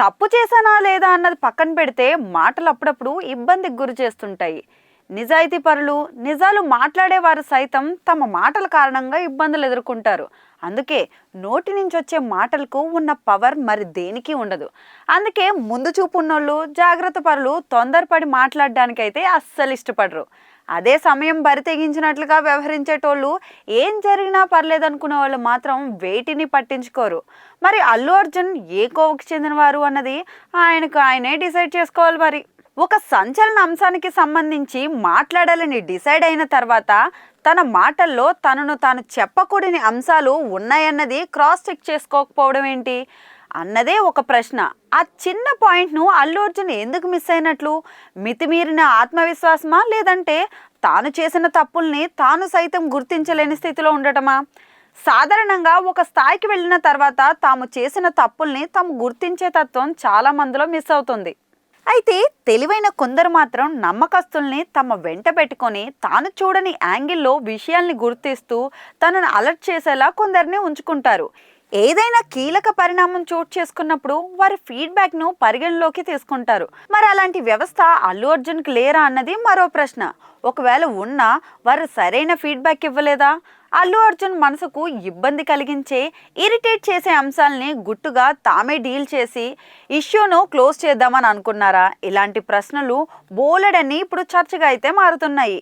తప్పు చేశానా లేదా అన్నది పక్కన పెడితే మాటలు అప్పుడప్పుడు ఇబ్బందికి గురి చేస్తుంటాయి. నిజాయితీ పరులు, నిజాలు మాట్లాడేవారు సైతం తమ మాటల కారణంగా ఇబ్బందులు ఎదుర్కొంటారు. అందుకే నోటి నుంచి వచ్చే మాటలకు ఉన్న పవర్ మరి దేనికి ఉండదు. అందుకే ముందు చూపు ఉన్నోళ్ళు, జాగ్రత్త పరులు తొందరపడి మాట్లాడడానికైతే అస్సలు ఇష్టపడరు. అదే సమయం బరి తెగించినట్లుగా వ్యవహరించేటోళ్ళు, ఏం జరిగినా పర్లేదనుకునే వాళ్ళు మాత్రం వేటిని పట్టించుకోరు. మరి అల్లు అర్జున్ ఏ కోవకి చెందినవారు అన్నది ఆయనకు ఆయనే డిసైడ్ చేసుకోవాలి. మరి ఒక సంచలన అంశానికి సంబంధించి మాట్లాడాలని డిసైడ్ అయిన తర్వాత తన మాటల్లో తనను తాను చెప్పకూడని అంశాలు ఉన్నాయన్నది క్రాస్ చెక్ చేసుకోకపోవడం ఏంటి అన్నదే ఒక ప్రశ్న. ఆ చిన్న పాయింట్ను అల్లు అర్జున్ ఎందుకు మిస్ అయినట్లు? మితిమీరిన ఆత్మవిశ్వాసమా, లేదంటే తాను చేసిన తప్పుల్ని తాను సైతం గుర్తించలేని స్థితిలో ఉండటమా? సాధారణంగా ఒక స్థాయికి వెళ్ళిన తర్వాత తాము చేసిన తప్పుల్ని తాము గుర్తించే తత్వం చాలా మందిలో మిస్ అవుతుంది. అయితే తెలివైన కొందరు మాత్రం నమ్మకస్తుల్ని తమ వెంట పెట్టుకొని తాను చూడని యాంగిల్లో విషయాల్ని గుర్తిస్తూ తనను అలర్ట్ చేసేలా కొందరిని ఉంచుకుంటారు. ఏదైనా కీలక పరిణామం చోటు చేసుకున్నప్పుడు వారి ఫీడ్బ్యాక్ను పరిగణలోకి తీసుకుంటారు. మరి అలాంటి వ్యవస్థ అల్లు అర్జున్కి లేరా అన్నది మరో ప్రశ్న. ఒకవేళ ఉన్నా వారు సరైన ఫీడ్బ్యాక్ ఇవ్వలేదా? అల్లు అర్జున్ మనసుకు ఇబ్బంది కలిగించే, ఇరిటేట్ చేసే అంశాలని గుట్టుగా తామే డీల్ చేసి ఇష్యూను క్లోజ్ చేద్దామని అనుకున్నారా? ఇలాంటి ప్రశ్నలు బోలెడని ఇప్పుడు చర్చగా అయితే మారుతున్నాయి.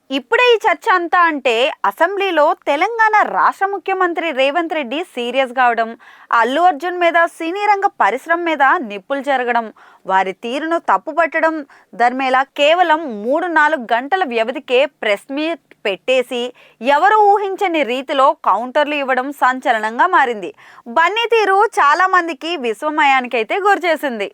ఇప్పుడే ఈ చర్చ అంతా అంటే అసెంబ్లీలో తెలంగాణ రాష్ట్ర ముఖ్యమంత్రి రేవంత్ రెడ్డి సీరియస్ కావడం, అల్లు అర్జున్ మీద, సినీ రంగ పరిశ్రమ మీద నిప్పులు జరగడం, వారి తీరును తప్పుపట్టడం ధర్మేలా కేవలం 3-4 గంటల వ్యవధికే ప్రెస్ మీట్ పెట్టేసి ఎవరు ఊహించని రీతిలో కౌంటర్లు ఇవ్వడం సంచలనంగా మారింది. బన్నీ తీరు చాలా మందికి విస్మయానికైతే గురిచేసింది.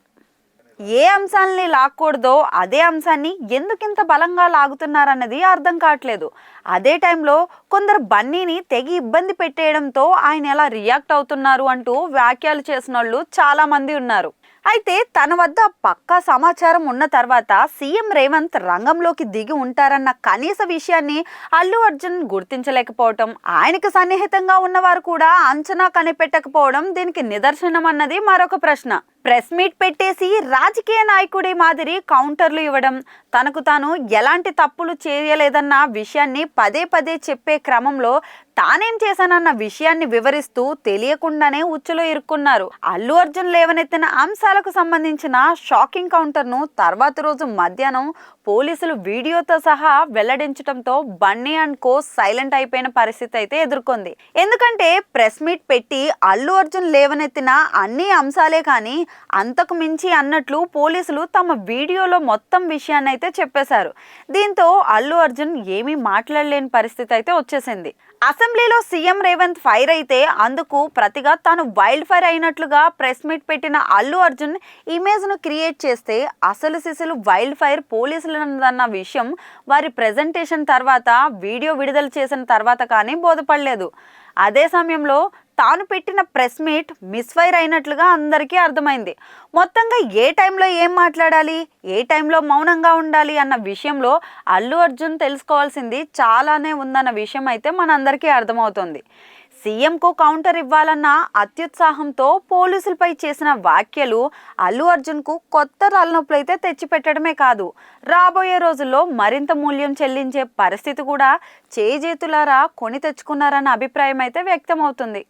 ఏ అంశాలని లాక్కూడదో అదే అంశాన్ని ఎందుకింత బలంగా లాగుతున్నారన్నది అర్థం కావట్లేదు. అదే టైంలో కొందరు బన్నీని తెగి ఇబ్బంది పెట్టేయడంతో ఆయన ఎలా రియాక్ట్ అవుతున్నారు అంటూ వ్యాఖ్యలు చేసిన వాళ్ళు చాలా మంది ఉన్నారు. అయితే తన వద్ద పక్కా సమాచారం ఉన్న తర్వాత సీఎం రేవంత్ రంగంలోకి దిగి ఉంటారన్న కనీస విషయాన్ని అల్లు అర్జున్ గుర్తించలేకపోవడం, ఆయనకు సన్నిహితంగా ఉన్నవారు కూడా అంచనా కనిపెట్టకపోవడం దీనికి నిదర్శనం అన్నది మరొక ప్రశ్న. ప్రెస్ మీట్ పెట్టేసి రాజకీయ నాయకుడి మాదిరి కౌంటర్లు ఇవ్వడం, తనకు తాను ఎలాంటి తప్పులు చేయలేదన్న విషయాన్ని పదే పదే చెప్పే క్రమంలో తానేం చేశానన్న విషయాన్ని వివరిస్తూ తెలియకుండానే ఉచ్చులో ఇరుక్కున్నారు. అల్లు అర్జున్ లేవనెత్తిన అంశాలకు సంబంధించిన షాకింగ్ కౌంటర్ను తర్వాత రోజు మధ్యాహ్నం పోలీసులు వీడియోతో సహా వెల్లడించడంతో బన్నీ అండ్ కో సైలెంట్ అయిపోయిన పరిస్థితి అయితే ఎదుర్కొంది. ఎందుకంటే ప్రెస్ మీట్ పెట్టి అల్లు అర్జున్ లేవనెత్తిన అన్ని అంశాలే కానీ అంతకు మించి అన్నట్లు పోలీసులు తమ వీడియోలో మొత్తం విషయాన్ని అయితే చెప్పేశారు. దీంతో అల్లు అర్జున్ ఏమీ మాట్లాడలేని పరిస్థితి అయితే వచ్చేసింది. అసెంబ్లీలో సీఎం రేవంత్ ఫైర్ అయితే అందుకు ప్రతిగా తాను వైల్డ్ ఫైర్ అయినట్లుగా ప్రెస్ మీట్ పెట్టిన అల్లు అర్జున్ ఇమేజ్ను క్రియేట్ చేస్తే అసలు సిసలు వైల్డ్ ఫైర్ పోలీసులన్న విషయం వారి ప్రెజెంటేషన్ తర్వాత, వీడియో విడుదల చేసిన తర్వాత కానీ బోధపడలేదు. అదే సమయంలో తాను పెట్టిన ప్రెస్ మీట్ మిస్ఫైర్ అయినట్లుగా అందరికీ అర్థమైంది. మొత్తంగా ఏ టైంలో ఏం మాట్లాడాలి, ఏ టైంలో మౌనంగా ఉండాలి అన్న విషయంలో అల్లు అర్జున్ తెలుసుకోవాల్సింది చాలానే ఉందన్న విషయం అయితే మనందరికీ అర్థమవుతుంది. సీఎంకు కౌంటర్ ఇవ్వాలన్న అత్యుత్సాహంతో పోలీసులపై చేసిన వ్యాఖ్యలు అల్లు అర్జున్కు కొత్త తలనొప్పులు అయితే తెచ్చిపెట్టడమే కాదు, రాబోయే రోజుల్లో మరింత మూల్యం చెల్లించే పరిస్థితి కూడా చేజేతులారా కొని తెచ్చుకున్నారన్న అభిప్రాయం అయితే వ్యక్తమవుతుంది.